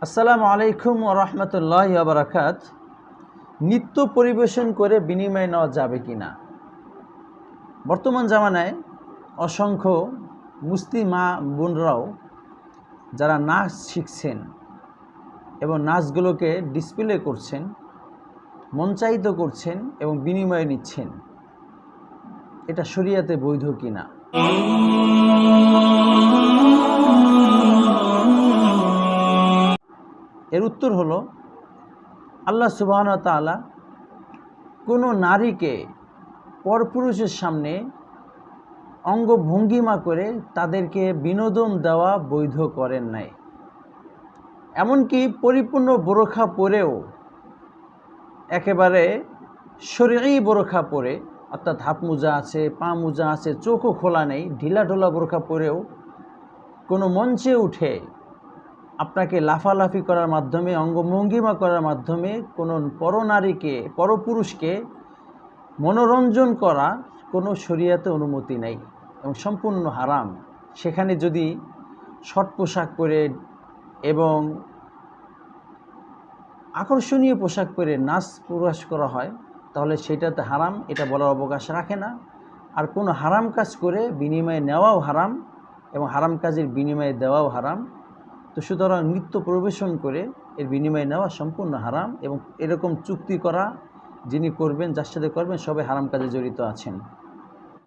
আসসালামু আলাইকুম ওয়া রাহমাতুল্লাহি ওয়া বারাকাত। নৃত্য পরিবেশন করে বিনিময় নেওয়া যাবে কি না? বর্তমান জামানায় অসংখ্য মুসলিম মা বোনরাও যারা নাচ শিখছেন এবং নাচগুলোকে ডিসপ্লে করছেন, মঞ্চায়িত করছেন এবং বিনিময়ে নিচ্ছেন, এটা শরিয়াতে বৈধ কি না? এর উত্তর হলো, আল্লাহ সুবহানাহু ওয়া তাআলা কোনো নারীকে পরপুরুষের সামনে অঙ্গভঙ্গিমা করে তাদেরকে বিনোদন দেওয়া বৈধ করেন নাই। এমনকি পরিপূর্ণ বোরখা পরেও, একেবারে শরঈ বোরখা পরে, অর্থাৎ হাত মোজা আছে, পা মোজা আছে, চোখও খোলা নেই, ঢিলাঢোলা বোরখা পরেও কোনো মঞ্চে উঠে আপনাকে লাফালাফি করার মাধ্যমে, অঙ্গভঙ্গিমা করার মাধ্যমে কোনো পরনারীকে, পরপুরুষকে মনোরঞ্জন করা কোনো শরিয়াতে অনুমতি নেই এবং সম্পূর্ণ হারাম। সেখানে যদি শর্ট পোশাক পরে এবং আকর্ষণীয় পোশাক পরে নাচ প্রকাশ করা হয়, তাহলে সেটাতে হারাম, এটা বলার অবকাশ রাখে না। আর কোনো হারাম কাজ করে বিনিময়ে নেওয়াও হারাম এবং হারাম কাজের বিনিময়ে দেওয়াও হারাম। তো সুতরাং নৃত্য পরিবেশন করে এর বিনিময়ে নেওয়া সম্পূর্ণ হারাম এবং এরকম চুক্তি করা যিনি করবেন, যার সাথে করবেন, সবাই হারাম কাজে জড়িত আছেন।